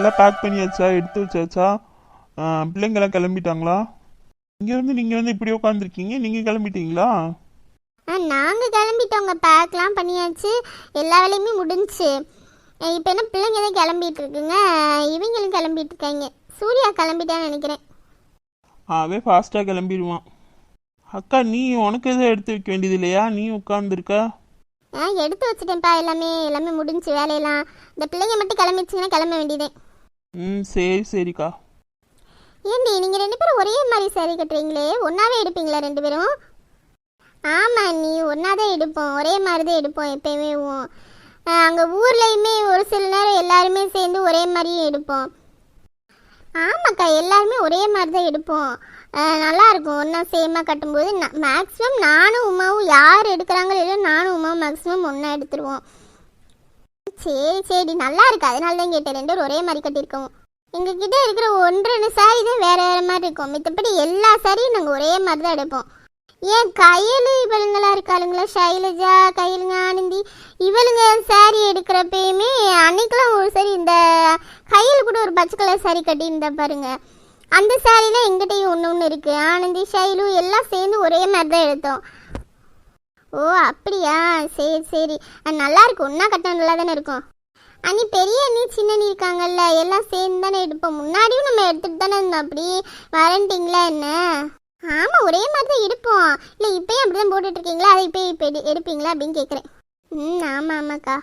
எல்லாம் பேக் பண்ணியாச்சா, எடுத்து வச்சாச்சா? பிள்ளைங்கெல்லாம் கிளம்பிட்டாங்களா? நீங்கள் வந்து இப்படி உட்காந்துருக்கீங்க, நீங்கள் கிளம்பிட்டீங்களா? நாங்கள் கிளம்பிட்டோங்க, பேக்லாம் பண்ணியாச்சு, எல்லா வேலையுமே முடிஞ்சிச்சு. இப்போ என்ன பிள்ளைங்க தான் கிளம்பிட்டு இருக்குங்க, இவங்களும் கிளம்பிட்டு இருக்காங்க. சூர்யா கிளம்பிட்டான்னு நினைக்கிறேன். அவன் ஃபாஸ்ட்டாக கிளம்பிடுவான். அக்கா, நீ உனக்கு எதுவும் எடுத்து வைக்க வேண்டியது இல்லையா? நீ உட்காந்துருக்க. எடுத்து வச்சுட்டேன்ப்பா, எல்லாமே முடிஞ்சு வேலையெல்லாம். இந்த பிள்ளைங்க மட்டும் கிளம்பிடுச்சிங்கன்னா கிளம்ப வேண்டியதே. சரி சரிக்கா. ஏண்டி நீங்கள் 2 பேரும் ஒரே மாதிரி சாரி கட்டுறீங்களே, ஒன்றாவே எடுப்பீங்களா 2 பேரும்? ஆமாம், நீ ஒன்றா தான் எடுப்போம், ஒரே மாதிரி தான் எடுப்போம் எப்பயுமே. அங்கே ஊர்லேயுமே ஒரு சில நேரம் எல்லாருமே சேர்ந்து ஒரே மாதிரியும் எடுப்போம். ஆமாக்கா, எல்லாருமே ஒரே மாதிரி தான் எடுப்போம், நல்லாயிருக்கும் ஒன்றா சேமாக கட்டும்போது. மேக்ஸிமம் நானும் உமாவும் யார் எடுக்கிறாங்களோ இல்லையோ நானும் உமாவும் மேக்ஸிமம் ஒன்றா எடுத்துருவோம். சரி நல்லா இருக்கு, அதனால தான் கேட்டேன். 2 பேரும் ஒரே மாதிரி கட்டியிருக்கோம். எங்ககிட்ட இருக்கிற 1-2 சாரி தான் வேறு வேறு மாதிரி இருக்கும், மித்தபடி எல்லா சாரியும் நாங்கள் ஒரே மாதிரி தான் எடுப்போம். ஏன் கையில் இவளுங்களாம் இருக்காளுங்களா, ஷைலஜா, கையிலுங்க, ஆனந்தி, இவளுங்க சாரி எடுக்கிறப்பயுமே அன்னைக்கெல்லாம் ஒரு சாரி இந்த கையில் கூட ஒரு பச்சை கலர் சாரி கட்டியிருந்தா பாருங்க, அந்த சாரிலாம் எங்கிட்டையும் ஒன்று இருக்குது. ஆனந்தி, ஷைலு எல்லாம் சேர்ந்து ஒரே மாதிரி தான் எடுத்தோம். ஓ அப்படியா, சரி நல்லா இருக்கும், ஒன்றா கட்டினா நல்லா தானே இருக்கும். அண்ணி, பெரிய அண்ணி, சின்ன அண்ணி இருக்காங்கல்ல, எல்லாம் சேர்ந்து தானே எடுப்போம். முன்னாடியும் நம்ம எடுத்துகிட்டு தானே இருந்தோம், அப்படி வரண்டிங்களா என்ன? ஆமாம், ஒரே மாதிரி தான் எடுப்போம். இல்லை இப்போயும் அப்படி தான் போட்டுட்ருக்கீங்களா, அதை இப்போ எடுப்பீங்களா அப்படின்னு கேட்குறேன். ஆமாக்கா.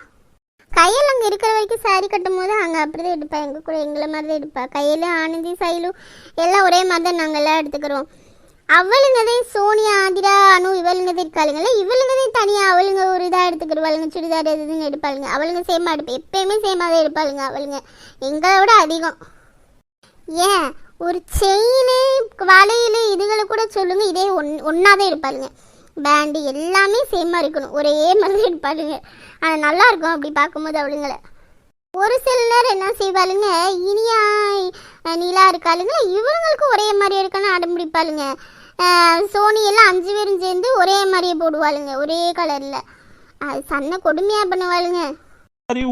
கையில் அங்கே இருக்கிற வரைக்கும் சாரி கட்டும் போது அங்கே அப்படி தான் எடுப்பா, எங்கள் கூட எங்களை மாதிரி தான் எடுப்பா. கையில் ஆனந்தி, சைலு எல்லாம் ஒரே மாதிரி தான் நாங்கள் எல்லாம் எடுத்துக்கிறோம். அவளுங்கதே சோனியா, ஆதிரா, அனு இவளுங்கதே இருக்காளுங்கல்ல, இவளுங்கதே தனியாக அவளுங்க ஒரு இதாக எடுத்துக்கிடுவாளுங்க, சுடிதார் எதுன்னு எடுப்பாளுங்க. அவளுங்க சேமாக எடுப்பேன், எப்பயுமே சேமாக தான் எடுப்பாளுங்க. அவளுங்க எங்களை விட அதிகம். ஏன் ஒரு செயின், வளையல் இதுகளை கூட சொல்லுங்க, இதே ஒன்றா தான் எடுப்பாளுங்க. பேண்டு எல்லாமே சேமாக இருக்கணும், ஒரே மாதிரி தான் எடுப்பாளுங்க. ஆனால் நல்லாயிருக்கும் அப்படி பார்க்கும்போது அவளுங்களை. ஒரு சில நேரம் என்ன செய்வாளுங்க, இனியா, நீலா இருக்காளுங்க, இவங்களுக்கும் ஒரே மாதிரி இருக்கணும்னு அடம்பிடிப்பாளுங்க. சோனி எல்லாம் 5 பேரும் சேர்ந்து ஒரே மாதிரியே போடுவாளுங்க, ஒரே கலரில். அது சன்ன கொடுமையாக பண்ணுவாளுங்க.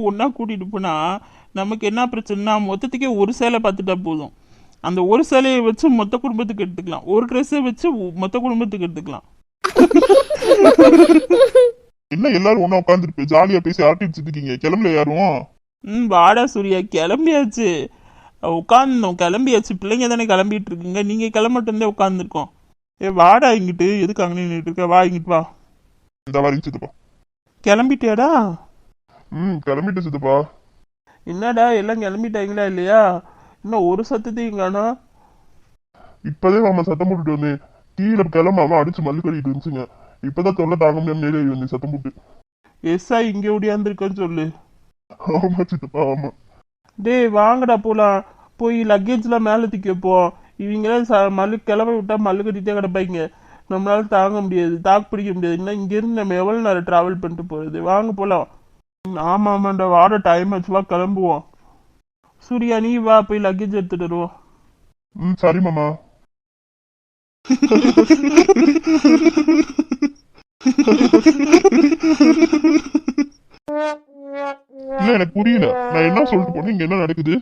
ஒன்றா கூட்டிகிட்டு போனால் நமக்கு என்ன பிரச்சனைனா, மொத்தத்துக்கே ஒரு சேலை பார்த்துட்டா போதும். அந்த ஒரு சேலையை வச்சு மொத்த குடும்பத்துக்கு எடுத்துக்கலாம், ஒரு ட்ரெஸ்ஸை வச்சு மொத்த குடும்பத்துக்கு எடுத்துக்கலாம். என்ன எல்லாரும் ஒன்றா உட்காந்துருப்பேன், ஜாலியாக பேசி ஆரம்பிச்சுட்டு இருக்கீங்க, கிளம்பல யாரும்? வாடா சூர்யா, கிளம்பியாச்சு, உட்காந்துருந்தோம், கிளம்பியாச்சு. பிள்ளைங்க தானே கிளம்பிட்டு இருக்குங்க, நீங்கள் கிளம்பட்டே உட்காந்துருக்கோம். வாடா இங்கிட்டு, எதுக்கு அங்கே நின்றுட்டு இருக்க, வா இங்கிட்டு வா. இந்த மாதிரி சித்தப்பா. கிளம்பிட்டியாடா? கிளம்பிட்டு சித்தப்பா. என்னடா எல்லாம் கிளம்பிட்டாங்களா இல்லையா? இன்னும் ஒரு சத்தத்தையும் காணோம். இப்பதே மாமா சத்தம் போட்டுட்டு வந்தேன், கீழே கிளம்பாம அடிச்சு மல்லு கட்டிட்டு இருந்துச்சுங்க. இப்பதான் தொல்லை தாங்க முடியாம நேரே வந்து சத்தம் போட்டு. எஸ்ஸா இங்கே ஓடியாந்துருக்கன்னு சொல்லு. ஆமா சித்தப்பா, ஆமா. டேய் வாங்கடா போலாம், போய் லக்கேஜ்லாம் மேலே தூக்கி வைப்போம். இவங்களாம் மல்லு கிளம்ப விட்டா மல்லு கட்டிகிட்டே கிடப்பாங்க, நம்மளால தாங்க முடியாது, தாக்கு பிடிக்க முடியாது. இன்னும் இங்கேருந்து நம்ம எவ்வளோ நேரம் ட்ராவல் பண்ணிட்டு போகிறது, வாங்க போகலாம். ஆமாம்மாண்டா, வாட டைம் ஆச்சு, வா கிளம்புவோம். சூர்யா நீ வா, போய் லக்கேஜ் எடுத்துட்டு வருவோம். சரி மாமா. இல்ல எனக்கு புரியல, நான் என்ன சொல்லிட்டு போனேன், இங்க என்ன நடக்குது,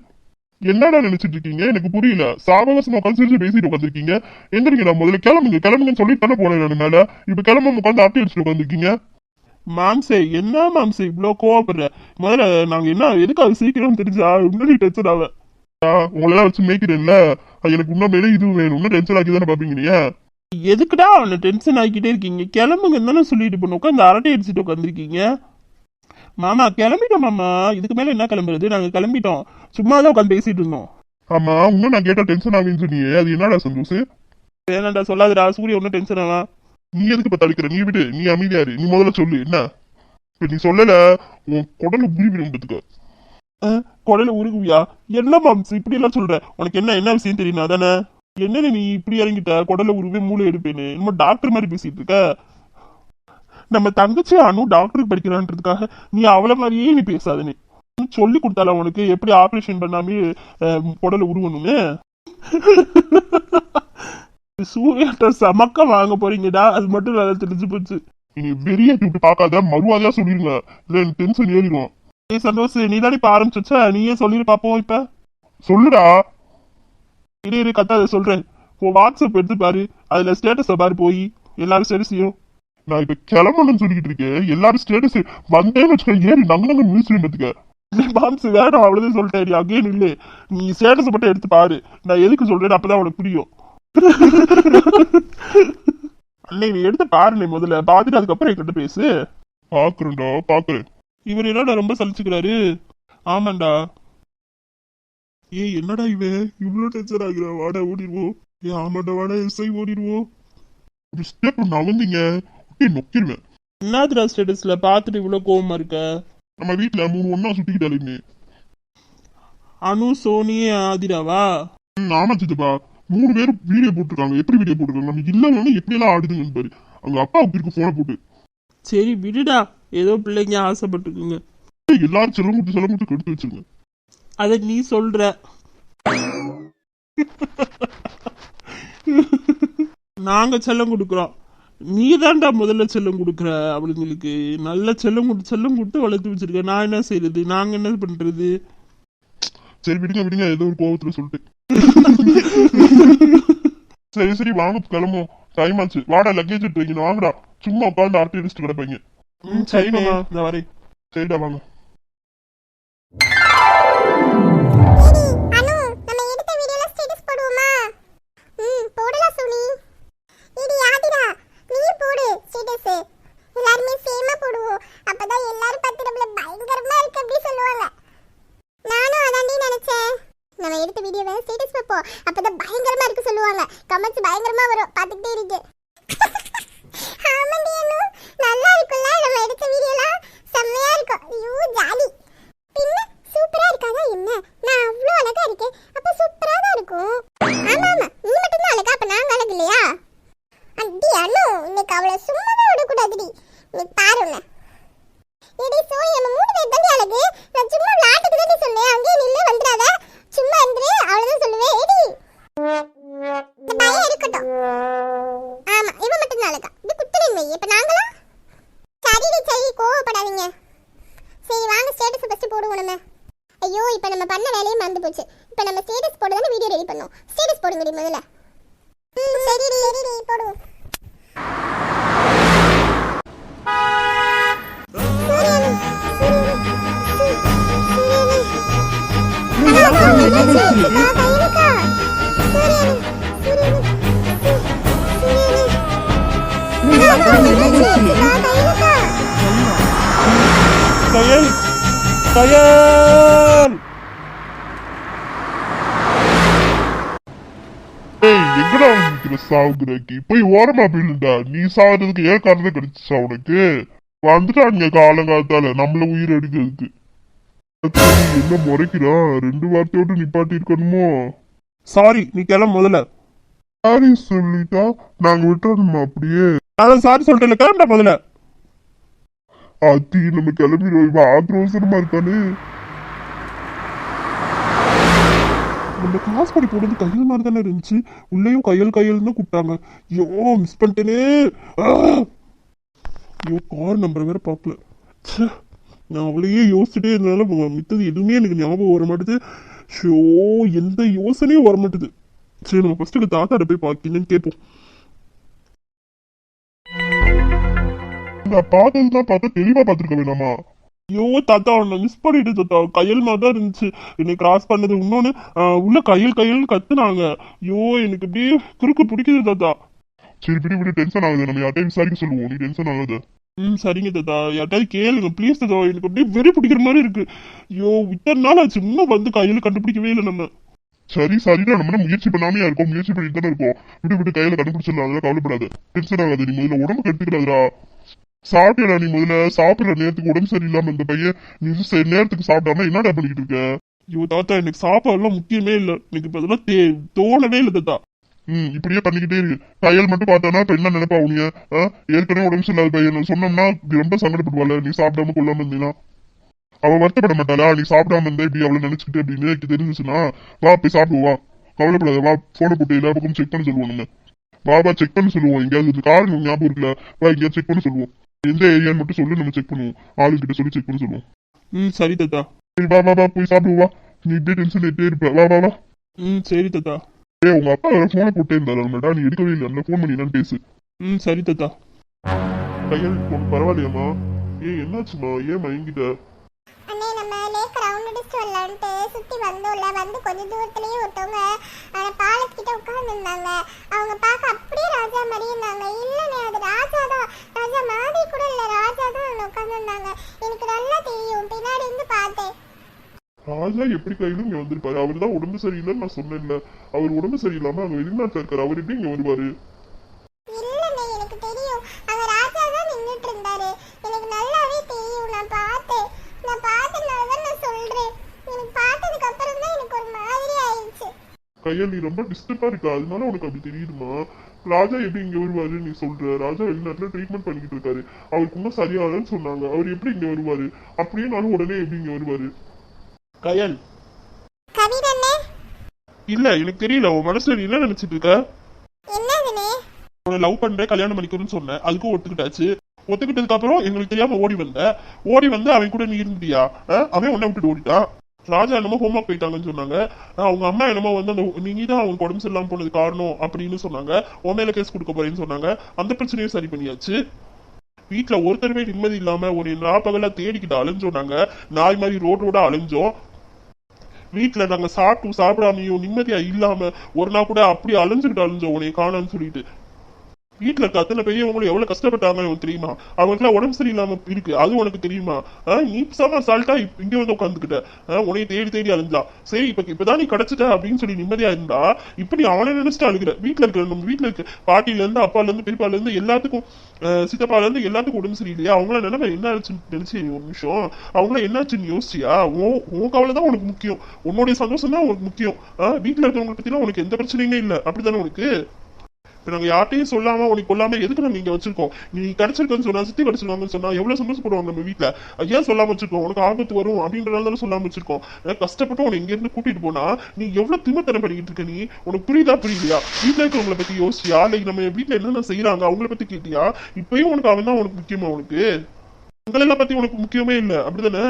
என்னடா நினைச்சிட்டு இருக்கீங்க, எனக்கு புரியல. சாவகாசமா உட்காந்து சிரிச்சு பேசிட்டு உட்காந்துருக்கீங்க. எந்திரிங்க, நான் முதல்ல கிளம்புங்கன்னு சொல்லிட்டு தானே போனேன் நான் மேல. இப்ப கிளம்ப உட்காந்து ஆட்டி அடிச்சுட்டு உட்காந்துருக்கீங்க. மாம்சே, என்ன மாம்சே இவ்வளோ கோவப்படுற? முதல்ல நாங்க என்ன எதுக்காக சீக்கிரம் தெரிஞ்சா உடனே டென்ஷன் ஆவ. உங்களெல்லாம் வச்சு மேய்க்கிறேன்ல, எனக்கு இன்னும் மேலே இது வேணும், இன்னும் டென்ஷன் ஆக்கி தானே பாப்பீங்க நீங்க. எதுக்குடா அவனை டென்ஷன் ஆக்கிட்டே இருக்கீங்க? கிளம்புங்கன்னு தானே சொல்லிட்டு போன, உட்காந்து அரட்டை அடிச்சுட்டு உட்காந்துருக்கீங்க. மாமா கிளம்பிட்டோம் மாமா, இதுக்கு மேல என்ன கிளம்புறது, நாங்க கிளம்பிட்டோம், சும்மா தான் உட்காந்து பேசிட்டு இருந்தோம். ஆமா, இன்னும் நான் கேட்டா டென்ஷன் ஆகுன்னு சொன்னீங்க, அது என்னடா சந்தோஷ்? வேணாண்டா சொல்லாதடா, சூரிய ஒன்னும் டென்ஷன் ஆவா. நீ எதுக்கு இப்ப தடுக்கிற, நீ விடு, நீ அமைதியாரு, நீ முதல்ல சொல்லு என்ன. இப்ப நீ சொல்லல உன் குடல உருவிடுறதுக்கு. குடல உருகுவியா? என்ன மாம்ஸ் இப்படி எல்லாம் சொல்ற? உனக்கு என்ன விஷயம் தெரியுமா? தானே என்ன நீ இப்படி இறங்கிட்ட? குடல உருவே மூளை எடுப்பேன்னு என்னமோ டாக்டர் மாதிரி பேசிட்டு இருக்க. நம்ம தங்கச்சி அனு டாக்டருக்கு படிக்கிறான்றதுக்காக நீ அவளை மாதிரியே நீ பேசாத. நீ சொல்லி கொடுத்தால உனக்கு எப்படி ஆபரேஷன் பண்ணாமே குடல உருவணும்னு. சூர்யாட்ட சமக்க வாங்க போறீங்கடா, அது மட்டும் நல்லா தெரிஞ்சு போச்சு. நீ வெறியாட்டி விட்டு பாக்காத, மறுவாதையா சொல்லிருங்க, இல்ல எனக்கு டென்ஷன் ஏறிடும். சந்தோஷ் நீ தானே இப்ப ஆரம்பிச்சா, நீயே சொல்லிட்டு பாப்போம். இப்ப சொல்லுடா. இரு கத்தாத சொல்றேன். வாட்ஸ்அப் எடுத்து பாரு, அதுல ஸ்டேட்டஸ் பாரு, போய் எல்லாரும் ஸ்டேட்டஸையும். நான் இப்ப கிளம்பணும்னு சொல்லிட்டு இருக்கேன், எல்லாரும் ஸ்டேட்டஸ் வந்தேன்னு வச்சுக்க ஏறி நாங்க மியூசியம் எடுத்துக்க. மாம்ஸ் வேணும் அவ்வளவுதான் சொல்லிட்டேன். நீ அங்கேயும் இல்ல, நீ ஸ்டேட்டஸ் மட்டும் எடுத்து பாரு. நான் எதுக்கு சொல்றேன் அப்பதான் உனக்கு புரியும். அண்ணே நீ எடுத்து பாருண்ணே, முதல்ல பாத்துட்டு அதுக்கப்புறம் என்கிட்ட பேசு. பாக்குறேன்டா பாக்குறேன். இவர் என்னடா ரொம்ப சலிச்சுக்கிறாரு? ஆமாண்டா. என்னடா இவன் இவ்வளவு டென்ஷன் ஆகுற? வாடா ஓடிடுவோம். ஆமாண்டா வாடா எஸ்ஐ ஓடிடுவோம். ஒரு ஸ்டெப் நவந்தீங்க நொக்கிடுவேன். என்னதுடா ஸ்டேட்டஸ்ல பாத்துட்டு இவ்வளவு கோவமா இருக்க? நம்ம வீட்டுல 3 ஒண்ணா சுத்திக்கிட்டாலுமே. அனு சோனி ஆதிராவா? ஆமா சித்தப்பா, 3 பேரும் வீடியோ போட்டிருக்காங்க. எப்படி வீடியோ போட்டிருக்காங்க? நம்ம இல்லன்னு எப்படி எல்லாம் ஆடுதுங்கன்னு பாரு. அவங்க அப்பாவுக்கு இருக்கு போன போட்டு. சரி விடுடா, ஏதோ பிள்ளைங்க ஆசைப்பட்டுக்குங்க. எல்லாரும் செல்லம் கொடுத்து கெடுத்து வச்சிருங்க. அத நீ சொல்ற. நாங்க செல்லம் கொடுக்குறோம், நீ தான்டா முதல்ல செல்லம் கொடுக்குற. அவளுங்களுக்கு நல்ல செல்லம் கொடுத்து வளர்த்து வச்சிருக்க. நான் என்ன செய்யறது? நாங்க என்ன பண்றது? சரி விடுங்க, ஏதோ ஒரு கோபத்துல சொல்லிட்டு. சரி வாங்க கிளம்பும், டைம் ஆச்சு. வாடா லக்கேஜ் எடுத்து வைக்கணும், வாங்கடா. சும்மா உட்காந்து ஆர்டி அடிச்சுட்டு கிடப்பீங்க. சரிமா நான் வரேன். சரிடா வாங்க. ஐயோ இப்போ நம்ம பண்ண வேலையே மறந்து போச்சு. இப்போ நம்ம ஸ்டேட்டஸ் போட தானே வீடியோ ரெடி பண்ணோம். ஸ்டேட்டஸ் போடுங்கடி முதல்ல. சரி போடுவோம். கயல் கயல் எங்கடா நிக்கிற சாவுக்குறாக்கி? போய் ஓரமா போயிடுண்டா. நீ சாகுறதுக்கு ஏன் காரணம் கிடைச்சா உனக்கு? வந்துட்டாங்க காலங்காத்தால நம்மள உயிர் எடுக்கிறதுக்கு. என்ன முறைக்கிறான்? 2 வார்த்தையோட நிப்பாட்டி இருக்கணுமோ? சாரி, நீ கிளம்ப முதல்ல. சாரி சொல்லிட்டா நாங்க விட்டுறணுமா அப்படியே? அதான் சாரி சொல்லிட்டு கிளம்புடா முதல்ல. அத்தி நம்ம கிளம்பிடுவோம். இவன் ஆத்திரவசரமா இருக்கானே. நம்ம கிளாஸ் படி போடுறது கையல் மாதிரி தானே இருந்துச்சு. உள்ளேயும் கையல் தான் கூப்பிட்டாங்க. ஐயோ மிஸ் பண்ணிட்டேனே. ஐயோ கார் நம்பர் வேற பார்க்கல. நான் அவளையே யோசிச்சுட்டே இருந்தனால மித்தது எதுவுமே எனக்கு ஞாபகம் வர மாட்டேது. ஷோ எந்த யோசனையும் வர மாட்டேது. சரி நம்ம ஃபர்ஸ்ட்டுக்கு தாத்தாட்ட போய் பார்க்கணும்னு கேட்போம். நான் பார்த்ததுதான் பார்த்தா தெளிவா பார்த்துருக்க வேணாமா? ஐயோ தாத்தா உன்னை மிஸ் பண்ணிட்டு தாத்தா. கையல் மாதிரி தான் இருந்துச்சு என்னை கிராஸ் பண்ணது. இன்னொன்னு உள்ள கையல் கத்துனாங்க. ஐயோ எனக்கு அப்படியே குறுக்கு பிடிக்குது தாத்தா. சரி விடு டென்ஷன் ஆகுது. நம்ம யார்ட்டையும் விசாரிக்க சொல்லுவோம், நீ டென்ஷன் ஆகுது. சரிங்க தாத்தா, யார்ட்டாவது கேளுங்க ப்ளீஸ் தாத்தா. எனக்கு அப்படியே வெறி பிடிக்கிற மாதிரி இருக்கு. ஐயோ இத்தனை நாள் ஆச்சு, இன்னும் வந்து கையில் கண்டுபிடிக்கவே இல்லை நம்ம. சரிடா, நம்ம முயற்சி பண்ணாமையா இருக்கோம். முயற்சி பண்ணிட்டு தானே இருக்கோம். விட்டு கையில கண்டுபிடிச்சிடலாம், அதெல்லாம் கவலைப்படாது. டென்ஷன் ஆகாது. நீ முதல்ல உடம்பு கெடுத்துக்கிறாதுடா. சாப்பிட்டா நீ முதல்ல சாப்பிடுற நேரத்துக்கு உடம்பு சரியில்லாம இந்த பையன் நீ நேரத்துக்கு சாப்பிடாம என்னடா பண்ணிக்கிட்டு இருக்க? ஐயோ தாத்தா, எனக்கு சாப்பாடுலாம் முக்கியமே இல்லை, எனக்கு இப்ப அதெல்லாம் தோணவே இல்லை தாத்தா. இப்படியே பண்ணிக்கிட்டே இருக்கு. கையல் மட்டும் பார்த்தானா இப்ப என்ன நினைப்பா உனிய? ஏற்கனவே உடம்பு சரியில்லாத பையன் சொன்னோம்னா ரொம்ப சங்கடப்படுவாள். நீ சாப்பிடாம கொள்ளாம இருந்தீங்கன்னா அவ வருத்தப்பட மாட்டாளா? நீ சாப்பிடாம இருந்தா இப்படி அவளை நினைச்சுக்கிட்டு அப்படின்னு எனக்கு தெரிஞ்சுச்சுன்னா வா போய் சாப்பிடுவா, கவலைப்படாத, வா போனை போட்டு எல்லா பக்கம் செக் பண்ண சொல்லுவோம். நம்ம பாபா செக் பண்ண சொல்லுவோம். எங்கேயாவது காரணம் ஞாபகம் இருக்குல்ல, வா எங்கேயாவது செக் பண்ண சொல்லுவோம். எந்த ஏரியான்னு மட்டும் சொல்லி நம்ம செக் பண்ணுவோம். ஆளுகிட்ட சொல்லி செக் பண்ண சொல்லுவோம். சரி தாத்தா. சரி வா வா வா போய் சாப்பிடுவா. நீ இப்படியே டென்ஷன் எடுத்தே இருப்ப. வா வா வா. சரி தாத்தா. உங்க அப்பா போனை போட்டே இருந்தாரு, நீ எடுக்கவே இல்லை. அந்த போன் பண்ணி என்னன்னு பேசு. சரி தாத்தா. கையல் உனக்கு பரவாயில்லையாம்மா? என்னாச்சுமா? ஏன் மயங்கிட்ட? அண்ணே நம்ம லேக் ரவுண்ட் அடிச்சு வரலான்ட்டு சுத்தி வந்தோம்ல, வந்து கொஞ்சம் தூரத்துலயே ஒருத்தவங்க அந்த பாலத்துக்கிட்ட உட்கார்ந்துருந்தாங்க. அவங்க பார்க்க அப்படியே ராஜா மாதிரி இருந்தாங்க. இல்லைண்ணே, அது ராஜா தான், ராஜா மாதிரி கூட இல்லை, ராஜா தான் அங்கே உட்கார்ந்துருந்தாங்க. எனக்கு நல்லா தெரியும், பின்னாடி இருந்து பார்த்தேன். ராஜா எப்படி கையிலும் இங்க வந்திருப்பாரு? அவர் தான் உடம்பு சரியில்லைன்னு நான் சொன்னேன்ல. அவர் உடம்பு சரியில்லாம அங்க வெளிநாட்டுல இருக்காரு. அவர் எப்படி இங்க வருவாரு? இல்லைண்ணே, எனக்கு தெரியும், அங்க ராஜா தான் நின்றுட்டு இருந்தாரு. எனக்கு நல்லாவே தெரியும், நான் பார்த்தேன். நான் பார்த்ததுனால தான் நான் சொல்றேன். எனக்கு பார்த்ததுக்கு அப்புறம் தான் எனக்கு ஒரு மாதிரி ஆயிடுச்சு. கையா நீ ரொம்ப டிஸ்டர்பா இருக்கா, அதனால உனக்கு அப்படி தெரியுதுமா? ராஜா எப்படி இங்க வருவாரு நீ சொல்ற? ராஜா வெளிநாட்டுல ட்ரீட்மெண்ட் பண்ணிக்கிட்டு இருக்காரு. அவருக்கு இன்னும் சரியாகலன்னு சொன்னாங்க. அவர் எப்படி இங்க வருவாரு? அப்படியே நானும் உடனே எப்படி இங்க வருவாரு? கயல், கவிதண்ணே, இல்ல எனக்கு தெரியல, உன் மனசுல நீ என்ன நினைச்சிட்டு இருக்க? என்னதுண்ணே? உன்னை லவ் பண்றேன், கல்யாணம் பண்ணிக்கணும்னு சொன்னேன், அதுக்கும் ஒத்துக்கிட்டாச்சு. ஒத்துக்கிட்டதுக்கு அப்புறம் எங்களுக்கு தெரியாம ஓடி வந்து அவன் கூட நீ இருந்தியா? அவன் உன்னை விட்டுட்டு ஓடிட்டான். ராஜா என்னமோ ஹோம்ஒர்க் போயிட்டாங்கன்னு சொன்னாங்க. அவங்க அம்மா என்னமோ வந்து அந்த நீங்க தான் அவங்க உடம்பு சரியில்லாம போனது காரணம் அப்படின்னு சொன்னாங்க. உன் மேல கேஸ் கொடுக்க போறேன்னு சொன்னாங்க. அந்த பிரச்சனையும் சரி பண்ணியாச்சு. வீட்டுல ஒருத்தருமே நிம்மதி இல்லாம ஒரு நாப்பகலா தேடிக்கிட்டு அலைஞ்சோம். நாய் மாதிரி ரோடோட அலைஞ்சோம். வீட்டுல நாங்க சாப்பிடாமையும் நிம்மதியா இல்லாம ஒரு நாள் கூட அப்படி அலைஞ்சுக்கிட்டு அலைஞ்சோம் உன்னை காணான்னு சொல்லிட்டு. வீட்டுல இருக்க அத்தனை பெரியவங்களும் எவ்வளவு கஷ்டப்பட்டாங்கன்னு உனக்கு தெரியுமா? அவங்களுக்குலாம் உடம்பு சரியில்லாம இருக்கு, அது உனக்கு தெரியுமா? நீ சாமா சால்ட்டா இங்க வந்து உட்காந்துக்கிட்ட, உன்னைய தேடி தேடி அழிஞ்சா. சரி இப்பதான் நீ கிடைச்சிட்ட அப்படின்னு சொல்லி நிம்மதியா இருந்தா இப்படி அவனை நினைச்சிட்டு அழுகிற. வீட்டுல இருக்கிற நம்ம வீட்டுல இருக்க பாட்டில இருந்து அப்பால இருந்து பெரியப்பால இருந்து எல்லாத்துக்கும் சித்தப்பால இருந்து எல்லாத்துக்கும் உடம்பு சரியில்லையா? அவங்கள நினைவு என்ன ஆச்சுன்னு நினைச்சு ஒரு நிமிஷம் அவங்கள என்னாச்சுன்னு யோசிச்சியா? உன் கவலை தான் உனக்கு முக்கியம், உன்னுடைய சந்தோஷம் தான் உனக்கு முக்கியம். வீட்டுல இருக்கிறவங்களை பத்தி எல்லாம் உனக்கு எந்த பிரச்சனையுமே இல்லை, அப்படித்தானே உனக்கு? இப்ப நாங்க யார்ட்டையும் சொல்லாம உனக்கு கொள்ளாம எதுக்கு நாங்க இங்க வச்சிருக்கோம்? நீ கிடைச்சிருக்கன்னு சொன்னா, சித்தி கிடைச்சிருக்காங்கன்னு சொன்னா எவ்வளவு சந்தோஷப்படுவாங்க நம்ம வீட்டுல. ஏன் சொல்லாம வச்சிருக்கோம்? உனக்கு ஆபத்து வரும் அப்படின்றதால தானே சொல்லாம வச்சிருக்கோம். கஷ்டப்பட்டு உனக்கு இங்க இருந்து கூட்டிட்டு போனா நீ எவ்வளவு திமித்தனம் பண்ணிக்கிட்டு இருக்க? நீ உனக்கு புரியுதா புரியலையா? வீட்டுல இருக்கிறவங்களை பத்தி யோசிச்சியா? இல்ல நம்ம வீட்டுல என்னென்ன செய்யறாங்க அவங்கள பத்தி கேட்டியா? இப்பயும் உனக்கு அவன் தான் உனக்கு முக்கியமா? உனக்கு எங்களெல்லாம் பத்தி உனக்கு முக்கியமே இல்லை, அப்படிதானே?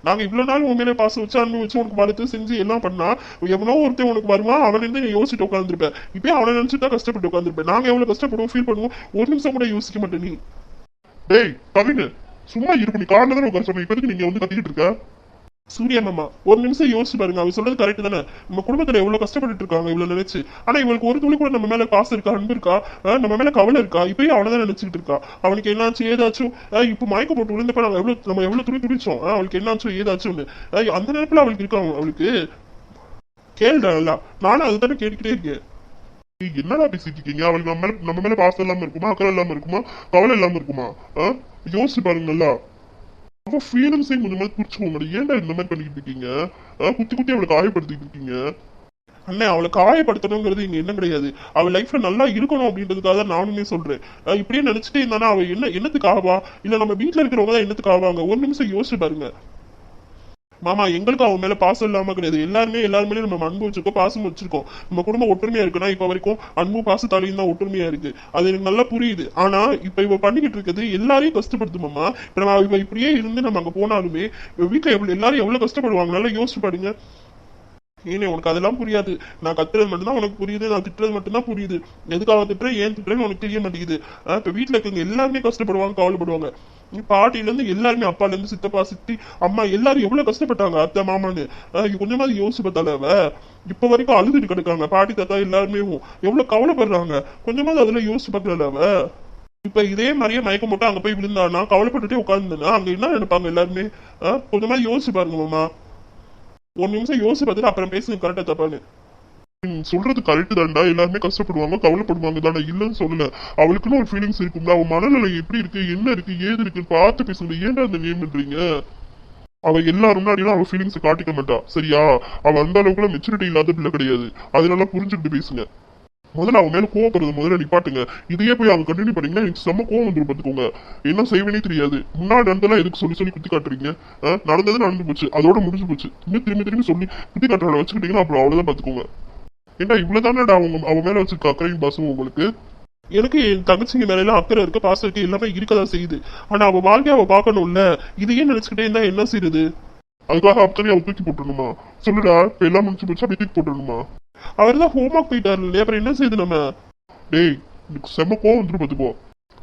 நாங்க இவ்வளவு நாள் உன் மேலே பாசம் வச்சு அன்பு வச்சு உனக்கு வளர்த்து செஞ்சு எல்லாம் பண்ணா எவனோ ஒருத்தன் உனக்கு வருவான், அவன் இருந்து நீ யோசிச்சுட்டு உட்காந்துருப்பேன். இப்பயும் அவனை நினைச்சுதான் கஷ்டப்பட்டு உட்காந்துருப்பேன். நாங்க எவ்வளவு கஷ்டப்படுவோம் ஃபீல் பண்ணுவோம், ஒரு நிமிஷம் கூட யோசிக்க மாட்டேன் நீ. டேய் கவின், சும்மா இருக்கு. நீ காரணம் தானே உட்கார சொன்ன, இப்போதைக்கு நீங்க வந்து கத்திக்கிட்டு இருக்க. சூர்யா மாமா ஒரு நிமிஷம் யோசிச்சு பாருங்க, அவன் சொல்றது கரெக்ட் தானே? நம்ம குடும்பத்துல எவ்வளவு கஷ்டப்பட்டு இருக்காங்க இவ்வளவு நினைச்சு. ஆனா இவளுக்கு ஒரு துளி கூட நம்ம மேல பாசம் இருக்கா, அன்பு இருக்கா, நம்ம மேல கவலை இருக்கா? இப்பயும் அவனதான் நினைச்சுக்கிட்டு இருக்கா. அவனுக்கு என்னாச்சு ஏதாச்சும் இப்ப மயக்க போட்டு விழுந்தப்ப நம்ம எவ்வளவு துடிச்சோம். அவளுக்கு என்னாச்சும் ஏதாச்சும் அந்த நேரத்துல அவளுக்கு இருக்கா? அவளுக்கு கேள்டா, நானும் அதுதானே கேட்டுக்கிட்டே இருக்கேன். என்னடா பேசிட்டு இருக்கீங்க? அவளுக்கு நம்ம மேல பாசம் இல்லாம இருக்குமா, அக்கறை இல்லாம இருக்குமா, கவலை இல்லாம இருக்குமா? யோசிச்சு பாருங்களா. அவ ஃபீலிங்ஸையும் கொஞ்சமாதிரி புரிச்சுக்கோங்க. ஏன்டா இந்த மாதிரி பண்ணிக்கிட்டு இருக்கீங்க? குத்தி குத்தி அவளை காயப்படுத்திட்டு இருக்கீங்க. அண்ணே அவளை காயப்படுத்தணுங்கிறது இங்க என்ன கிடையாது. அவள் லைஃப்ல நல்லா இருக்கணும் அப்படின்றதுக்காக தான் நானுமே சொல்றேன். இப்படியே நினைச்சிட்டே இருந்தானா அவ என்னத்துக்கு ஆவா? இல்ல நம்ம வீட்டுல இருக்கிறவங்க தான் என்னத்துக்கு ஆவாங்க? ஒரு நிமிஷம் யோசிச்சு பாருங்க மாமா. எங்களுக்கு அவன் மேல பாசம் இல்லாம கிடையாது. எல்லாருமே நம்ம அன்பு வச்சிருக்கோம், பாசம் வச்சிருக்கோம். நம்ம குடும்பம் ஒற்றுமையா இருக்குன்னா இப்ப வரைக்கும் அன்பு பாசத்தாலையும் தான் ஒற்றுமையா இருக்கு. அது எனக்கு நல்லா புரியுது. ஆனா இப்ப இவ பண்ணிக்கிட்டு இருக்கிறது எல்லாரையும் கஷ்டப்படுத்து மாமா. இப்ப நம்ம இவ இப்படியே இருந்து நம்ம அங்க போனாலுமே வீட்டுல எல்லாரும் எவ்வளவு கஷ்டப்படுவாங்க நல்லா யோசிச்சு பாருங்க. ஏனே உனக்கு அதெல்லாம் புரியாது. நான் கத்துறது மட்டும்தான் உனக்கு புரியுது, நான் திட்டுறது மட்டும்தான் புரியுது. எதுக்காக திட்டுறேன் ஏன் திட்டுறேன்னு உனக்கு தெரிய மாட்டேங்குது. இப்ப வீட்டுல இருக்கவங்க எல்லாருமே கஷ்டப்படுவாங்க, கவலைப்படுவாங்க. பாட்டில இருந்து எல்லாருமே, அப்பால இருந்து சித்தப்பா சித்தி அம்மா எல்லாரும் எவ்வளவு கஷ்டப்பட்டாங்க, அத்தை மாமான்னு. கொஞ்சமாவது யோசிச்சு பார்த்தால அவ இப்ப வரைக்கும் அழுதுட்டு கிடக்காங்க. பாட்டி தாத்தா எல்லாருமே எவ்வளவு கவலைப்படுறாங்க. கொஞ்சமாவது அதுல யோசிச்சு பார்க்கல அவ. இப்ப இதே மாதிரியே மயக்கம் போட்டு அங்க போய் விழுந்தானா, கவலைப்பட்டுட்டே உட்கார்ந்துனா அங்க என்ன நினைப்பாங்க எல்லாருமே? கொஞ்சமாவது யோசிச்சு பாருங்க மாமா. ஒரு நிமிஷம் யோசிச்சு பார்த்துட்டு அப்புறம் பேசுங்க, கரெக்டா தப்பான்னு. சொல்றது கரெக்ட் தான்டா, எல்லாருமே கஷ்டப்படுவாங்க கவலைப்படுவாங்க தானே, இல்லைன்னு சொல்லல. அவளுக்குன்னு ஒரு ஃபீலிங்ஸ் இருக்கும்ல, அவ மனநிலை எப்படி இருக்கு என்ன இருக்கு ஏது இருக்குன்னு பார்த்து பேசுங்க. ஏன்டா அந்த நேம் பண்றீங்க? அவ எல்லாரும் முன்னாடியும் அவ ஃபீலிங்ஸ் காட்டிக்க மாட்டா, சரியா? அவ அந்த அளவுக்குள்ள மெச்சூரிட்டி இல்லாத பிள்ளை கிடையாது, அதனால புரிஞ்சுட்டு பேசுங்க. முதல்ல அவன் மேல கோவப்படுறது முதல்ல நிப்பாட்டுங்க. இதையே போய் அவங்க கண்டினியூ பண்ணீங்கன்னா எனக்கு செம்ம கோவம் வந்துடும் பார்த்துக்கோங்க. என்ன செய்வேனே தெரியாது. முன்னாடி நடந்தெல்லாம் எதுக்கு சொல்லி சொல்லி குத்தி காட்டுறீங்க? நடந்தது நடந்து போச்சு, அதோட முடிஞ்சு போச்சு. இன்னும் திரும்பி திரும்பி சொல்லி குத்தி காட்டுறவளை வச்சுக்கிட்டீங்கன்னா அப்புறம் அவ்வளவுதான் பார்த்துக்கோங்க. ஏன்டா இவ்வளவுதானடா அவ மேல வச்சிருக்க அக்கறையும் பாசமும் உங்களுக்கு? எனக்கு என் தங்கச்சிங்க மேல எல்லாம் அக்கறை இருக்கு, பாசம் இருக்கு, எல்லாமே இருக்கதான் செய்யுது. ஆனா அவ வாழ்க்கைய அவ பாக்கணும்ல, இதையே நினைச்சுக்கிட்டே இருந்தா என்ன செய்யுது? அதுக்காக அக்கறையை அவ தூக்கி போட்டுணுமா? சொல்லுடா, இப்ப எல்லாம் முடிச்சு போச்சு அப்படி தூக்கி போட்டுணுமா? அவர் தான் ஹோம் ஒர்க் போயிட்டாரு இல்லையா, அப்புறம் என்ன செய்யுது நம்ம? டேய், செம்ம கோவம் வந்துட்டு பார்த்துக்கோ.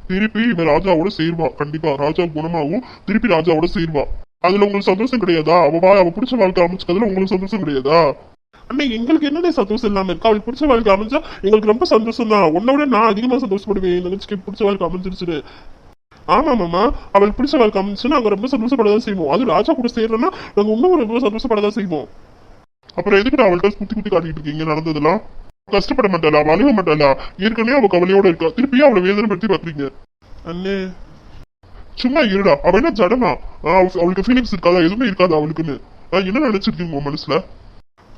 திருப்பி இவன் ராஜாவோட சேர்வா, கண்டிப்பா ராஜா குணமாகவும் திருப்பி ராஜாவோட சேர்வா. அதுல உங்களுக்கு சந்தோஷம் கிடையாதா? அவ பிடிச்ச வாழ்க்கை அமைச்சதுல உங்களுக்கு சந்தோஷம் கிடையாதா? அண்ணா எங்களுக்கு என்னடே சந்தோஷம் இல்லாம இருக்கா? அவளுக்கு பிடிச்ச வாழ்க்கை அமைஞ்சா எங்களுக்கு ரொம்ப சந்தோஷம் தான். உன்னோட நான் அதிகமா சந்தோஷப்படுவேன். நினைச்சுக்கு பிடிச்ச வாழ்க்கை அமைஞ்சிருச்சு. ஆமா மாமா, அவளுக்கு பிடிச்ச வாழ்க்கை அமைச்சுன்னா நாங்க ரொம்ப சந்தோஷப்படதான் செய்வோம். அது ராஜா கூட சேர்றோம்னா நாங்க இன்னும் ரொம்ப சந்தோஷப்படதான் செய்வோம். அப்புறம் எதுக்கு அவள்கிட்ட குத்தி குத்தி காட்டிட்டு இருக்கீங்க? நடந்ததெல்லாம் கஷ்டப்பட மாட்டாளா? அழுக மாட்டாளா? ஏற்கனவே அவ கவலையோட இருக்கா, திருப்பியும் அவளை வேதனைப்படுத்தி பாக்குறீங்க. அண்ணே சும்மா இருடா, அவ என்ன ஜடமா? அவளுக்கு ஃபீலிங்ஸ் இருக்காதா? எதுவுமே இருக்காதா அவளுக்குன்னு? என்ன நினைச்சிருக்கீங்க உங்க மனசுல?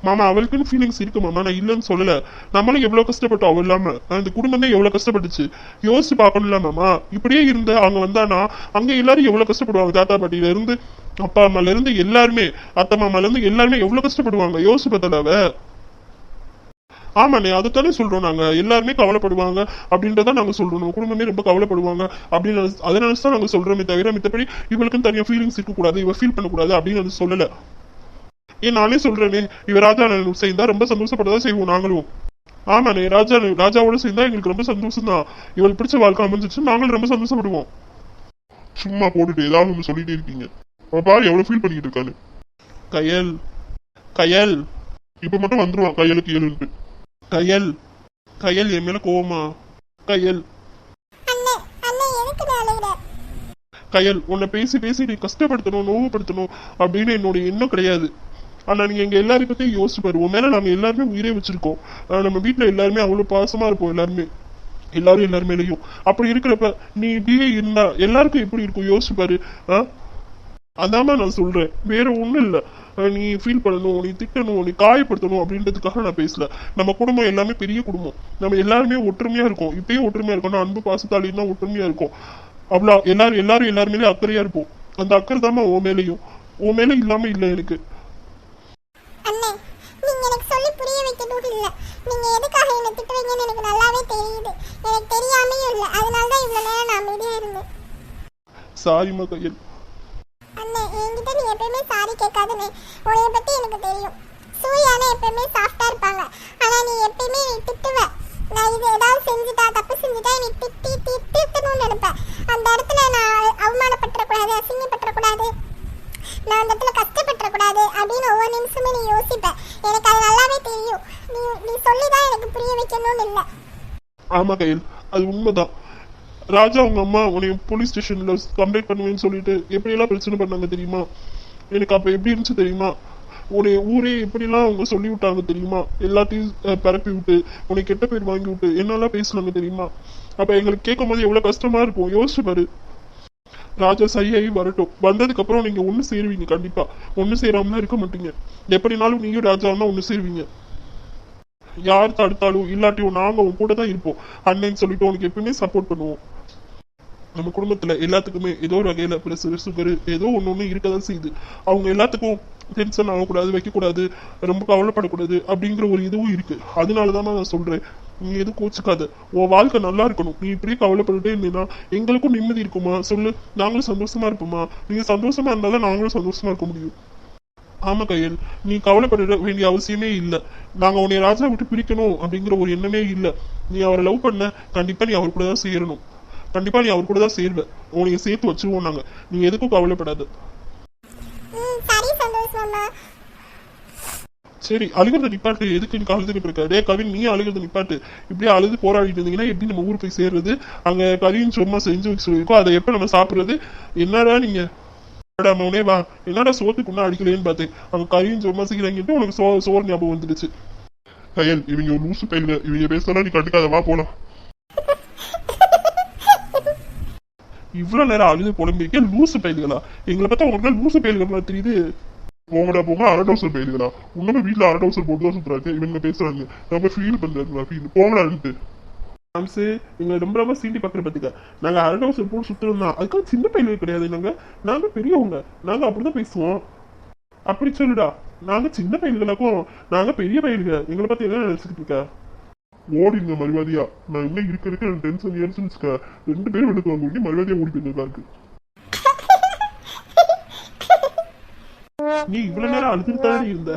மாமா அவளுக்குன்னு ஃபீலிங்ஸ் இருக்கு மாமா, நான் இல்லைன்னு சொல்லல. நம்மளும் எவ்வளவு கஷ்டப்பட்டோம் அவள் இல்லாம. இந்த குடும்பமே எவ்வளவு கஷ்டப்பட்டுச்சு யோசிச்சு பார்க்கணும்ல மாமா. இப்படியே இருந்த அவங்க வந்தானா அங்க எல்லாரும் எவ்வளவு கஷ்டப்படுவாங்க. தாத்தா பாட்டியில இருந்து அப்பா அம்மால இருந்து எல்லாருமே, அத்தை மாமால இருந்து எல்லாருமே எவ்வளவு கஷ்டப்படுவாங்க. யோசிச்சு பார்த்தலாவ. ஆமாண்ணே, அதுதானே சொல்றோம். நாங்க எல்லாருமே கவலைப்படுவாங்க அப்படின்றத நாங்க சொல்றோம். நம்ம குடும்பமே ரொம்ப கவலைப்படுவாங்க அப்படின்னு அதை நினைச்சுதான் நாங்க சொல்றோமே தவிர மித்தபடி இவளுக்குன்னு தனியா ஃபீலிங்ஸ் இருக்கக்கூடாது, இவ ஃபீல் பண்ணக்கூடாது அப்படின்னு அது சொல்லல. ஏன் நானே சொல்றேனே, இவ ராஜா சேர்ந்தா ரொம்ப சந்தோஷப்படதான் செய்வோம் நாங்களும். ஆமாண்ணே, ராஜாவோட சேர்ந்தா எங்களுக்கு ரொம்ப சந்தோஷம் தான். இவள் பிடிச்ச வாழ்க்கை அமைஞ்சிச்சு, நாங்களும் ரொம்ப சந்தோஷப்படுவோம். சும்மா போட்டுட்டு ஏதாவது ஒன்று சொல்லிட்டே இருக்கீங்க. பாரு எவ்வளவு ஃபீல் பண்ணிட்டு இருக்காரு. கயல் கயல் இப்ப மட்டும் வந்துருவான் கையலுக்கு ஏழுன்ட்டு. கயல் கயல் என் மேல கோவமா? கயல் கயல் உன்னை பேசி பேசி நீ கஷ்டப்படுத்தணும் நோவுப்படுத்தணும் அப்படின்னு என்னோட எண்ணம் கிடையாது. ஆனா நீங்க எங்க எல்லாரையும் பத்தி யோசிச்சு பாரு. உன் மேல நாங்க எல்லாருமே உயிரே வச்சிருக்கோம். நம்ம வீட்டுல எல்லாருமே அவ்வளவு பாசமா இருப்போம். எல்லாரும் எல்லாருமேலையும். அப்படி இருக்கிறப்ப நீ இப்படியே இருந்தா எல்லாருக்கும் எப்படி இருக்கும் யோசிச்சு பாரு. அதாம நான் சொல்றேன், வேற ஒண்ணும் இல்ல. நீ ஃபீல் பண்ணணும், நீ திட்டணும், நீ காயப்படுத்தணும் அப்படின்றதுக்காக நான் பேசல. நம்ம குடும்பம் எல்லாமே பெரிய குடும்பம், நம்ம எல்லாருமே ஒற்றுமையா இருக்கோம். இப்பயும் ஒற்றுமையா இருக்கோம். அன்பு பாசத்தாலின்னா ஒற்றுமையா இருக்கும். அவ்வளோ எல்லாருமே அக்கறையா இருப்போம். அந்த அக்கறை தாம உன் மேலையும். உன் மேல இல்லாம இல்ல எனக்கு. சாரிமா கையல். அண்ணே என்கிட்ட நீ எப்பவுமே சாரி கேட்காதனே. உன்னைய பத்தி எனக்கு தெரியும். சூர்யானே எப்பவுமே சாஃப்டா இருப்பாங்க. ஆனா நீ எப்பவுமே நீ திட்டுவ. நான் இது ஏதாவது செஞ்சுட்டா தப்பு செஞ்சுட்டா நீ திட்டணும்னு நினைப்பேன். அந்த இடத்துல நான் அவமானப்பட்டுறக்கூடாது, அசிங்கப்பட்டுறக்கூடாது, நான் அந்த இடத்துல கஷ்டப்பட்டுறக்கூடாது அப்படின்னு ஒவ்வொரு நிமிஷமே நீ யோசிப்ப. எனக்கு அது நல்லாவே தெரியும். நீ சொல்லிதான் எனக்கு புரிய வைக்கணும்னு இல்லை. ஆமா கையல், அது உண்மைதான். ராஜா அவங்க அம்மா உன்னை போலீஸ் ஸ்டேஷன்ல கம்ப்ளைண்ட் பண்ணுவேன்னு சொல்லிட்டு எப்படியெல்லாம் பிரச்சனை பண்ணாங்க தெரியுமா? எனக்கு அப்ப எப்படி இருந்துச்சு தெரியுமா? உன்னை ஊரே எப்படிலாம் அவங்க சொல்லி விட்டாங்க தெரியுமா? எல்லாத்தையும் பரப்பி விட்டு உன்னை கெட்ட பேர் வாங்கி விட்டு என்னெல்லாம் பேசினாங்க தெரியுமா? அப்ப எங்களுக்கு கேட்கும் போது எவ்வளவு கஷ்டமா இருக்கும் யோசிச்சு பாரு. ராஜா சரியாகி வரட்டும். வந்ததுக்கு அப்புறம் நீங்க ஒண்ணு சேருவீங்க. கண்டிப்பா ஒண்ணு சேராமலாம் இருக்க மாட்டீங்க. எப்படினாலும் நீங்க ராஜாவும் ஒண்ணு சேருவீங்க. யார் தடுத்தாலும் இல்லாட்டியும் நாங்க உன் கூட தான் இருப்போம். அண்ணன் சொல்லிட்டு உனக்கு எப்பவுமே சப்போர்ட் பண்ணுவோம். நம்ம குடும்பத்துல எல்லாத்துக்குமே ஏதோ ஒரு வகையில பிரஷர் சுகர் ஏதோ ஒண்ணு இருக்கதான் செய்யுது. அவங்க எல்லாத்துக்கும் டென்ஷன் ஆகக்கூடாது, வைக்கக்கூடாது, ரொம்ப கவலைப்படக்கூடாது அப்படிங்கிற ஒரு இதுவும் இருக்கு. அதனாலதான் நான் சொல்றேன், நீ எதுவும் கோச்சுக்காத. உன் வாழ்க்கை நல்லா இருக்கணும். நீ இப்படியே கவலைப்பட்டுட்டே இருந்தீங்கன்னா எங்களுக்கும் நிம்மதி இருக்குமா சொல்லு? நாங்களும் சந்தோஷமா இருப்போமா? நீங்க சந்தோஷமா இருந்தாதான் நாங்களும் சந்தோஷமா இருக்க முடியும். ஆமா கையல், நீ கவலைப்பட வேண்டிய அவசியமே இல்லை. நாங்க உன்னை ராஜா விட்டு பிரிக்கணும் அப்படிங்கிற ஒரு எண்ணமே இல்லை. நீ அவரை லவ் பண்ண, கண்டிப்பா நீ அவர் கூட தான் சேரணும். கண்டிப்பா நீ அவர் கூட தான் சேர்வ. உன்னைய சேர்த்து வச்சிருவோம் நாங்க. நீ எதுக்கும் கவலைப்படாது. சரி, அழுகிறத நிப்பாட்டு. எதுக்கு நீ அழுதுகிட்டு இருக்க? டே கவின், நீ அழுகிறத நிப்பாட்டு. இப்படியே அழுது போராடிட்டு இருந்தீங்கன்னா எப்படி நம்ம ஊர் போய் சேர்றது? அங்க கவின் சும்மா செஞ்சு வச்சு சொல்லியிருக்கோம், அதை எப்ப நம்ம சாப்பிடுறது? என்னடா நீங்க மௌனே வா, என்னடா சோத்துக்குன்னா அடிக்கலேன்னு பார்த்தேன். அங்க கறியும் சும்மா செய்யறாங்கிட்டு உனக்கு சோறு ஞாபகம் வந்துடுச்சு. கையல் இவங்க ஒரு லூசு பயிலுங்க, இவங்க பேசலாம் நீ கட்டுக்காத, வா போலாம். இவ்வளவு நேரம் அழுது புலம்பிக்க லூசு பயில்களா? எங்களை பார்த்தா உங்களுக்கு லூசு பயில்கள் தெரியுது. போங்கடா போங்க, அரடவுசர் பயிலுங்களா? உன்னமே வீட்டுல அரடவுசர் போட்டு தான் சுத்துறாங்க, இவங்க பேசுறாங்க, நம்ம ஃபீல் பண்றாங்களா? ஃபீல் போங்கடான்ட்டு மாம்சு எங்களை ரொம்ப ரொம்ப சீண்டி பார்க்குற பார்த்துக்க. நாங்கள் அரடவுசர் போட்டு சுற்றுறோம் தான், அதுக்காக சின்ன பயில்கள் கிடையாது. நாங்கள் பெரியவங்க, நாங்கள் அப்படிதான் பேசுவோம். அப்படி சொல்லுடா, நாங்கள் சின்ன பயில்களாக்கும் நாங்கள் பெரிய பயில்கள். எங்களை பற்றி என்ன நினச்சிக்கிட்டு இருக்க? ஓடிங்க மரியாதையா. நான் இன்னும் இருக்க டென்ஷன் ஏறிச்சுன்னு 2 பேரும் எடுத்து வாங்க, மரியாதையா ஓடி போயிருந்தா இருக்கு. நீ இவ்வளவு நேரம் அழுதுட்டு தானே இருந்த,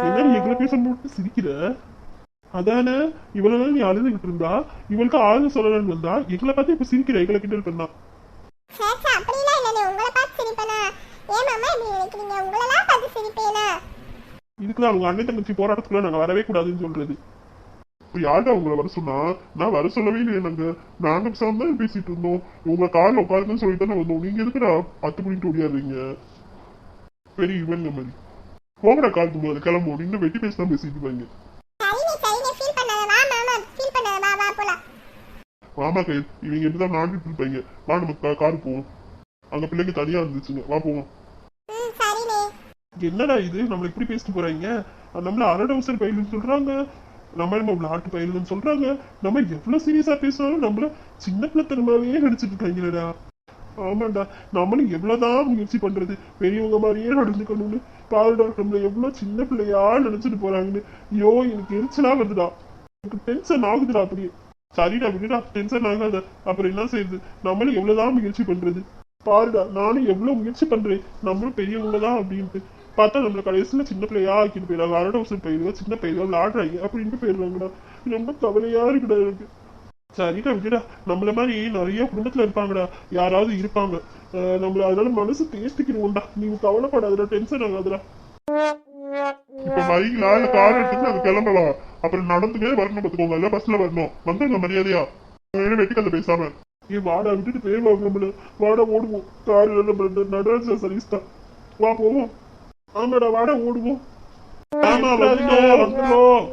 என்ன நீ எங்களை பேச போட்டு சிரிக்கிற? அதானே இவ்வளவு நேரம் நீ அழுதுகிட்டு இருந்தா, இவளுக்கு ஆறுதல் சொல்லணும்னு வந்தா, எங்களை பார்த்து இப்ப சிரிக்கிற, எங்களை கிட்ட பண்ணா. இதுக்குதான் அவங்க அண்ணன் தங்கச்சி போராட்டத்துக்குள்ள நாங்க வரவே கூடாதுன்னு சொல்றது. இப்ப யார்டா உங்களை வர சொன்னா? நான் வர சொல்லவே இல்லையே. நாங்க பேசாம தான் பேசிட்டு இருந்தோம். உங்க கார்ல உட்காருன்னு சொல்லிட்டு தானே வந்தோம். நீங்க எதுக்குடா 10 மணிக்கு ஓடியாடுறீங்க? பெரிய இவங்க மாதிரி போங்கடா, கால் தூங்குறது கிளம்புவோம். இன்னும் வெட்டி பேசி தான் பேசிட்டு இருப்பாங்க. ஆமா கையில், இவங்க இப்படிதான் நாடிட்டு இருப்பாங்க. வா நம்ம காரு போவோம். அங்க பிள்ளைங்க தனியா இருந்துச்சுங்க, வா போவோம். என்னடா இது, நம்மள இப்படி பேசிட்டு போறாங்க? நம்மள அரடவுசர் பயிலுன்னு சொல்றாங்க, நம்ம விளையாட்டு பயிலுன்னு சொல்றாங்க. நம்ம எவ்வளவு சீரியஸா பேசுறாலும் நம்மள சின்ன பிள்ளைத்தனமாவே நினைச்சிட்டு இருக்காங்களேடா. ஆமாண்டா, நம்மளும் எவ்வளவுதான் முயற்சி பண்றது பெரியவங்க மாதிரியே நடந்துக்கணும்னு. பாருடா, நம்மள எவ்வளவு சின்ன பிள்ளையா நினைச்சிட்டு போறாங்கன்னு. ஐயோ எனக்கு எரிச்சலா வருதுடா, எனக்கு டென்ஷன் ஆகுதுடா. அப்படியே சரிடா, விடுடா, டென்ஷன் ஆகாத. அப்புறம் என்ன செய்யுது, நம்மளும் எவ்வளவுதான் முயற்சி பண்றது. பாருடா, நானும் எவ்வளவு முயற்சி பண்றேன், நம்மளும் பெரியவங்க தான் அப்படின்ட்டு பார்த்தா நம்மள கடைசியில சின்ன பிள்ளையா ஆக்கிட்டு போயிடாங்க. அரடவுசர் பயிலுங்க, சின்ன பயிலுங்க விளையாடுறாங்க அப்படின்ட்டு போயிடுறாங்கடா. ரொம்ப கவலையா இருக்குடா எனக்கு. சரிடா, விடுடா, நம்மள மாதிரி நிறைய குடும்பத்துல இருப்பாங்கடா, யாராவது இருப்பாங்க. நம்மள அதனால மனசு தேர்த்திக்கணும்டா. நீங்க கவலைப்படாதடா, டென்ஷன் ஆகாதடா. இப்ப மைக்ல கார் எடுத்து அது கிளம்பலாம். அப்புறம் நடந்துக்கே வரணும் பார்த்துக்கோங்க, இல்ல பஸ்ல வரணும். வந்துங்க மரியாதையா, வெட்டி கதை பேசாம. வாடா, விட்டுட்டு போயிருவாங்க நம்மள. வாடா ஓடுவோம், காரு நம்ம நடராஜா சர்வீஸ் தான், வா போவோம். ஆமாடா, வாடா ஓடுவோம். ஆமா வந்துடும்.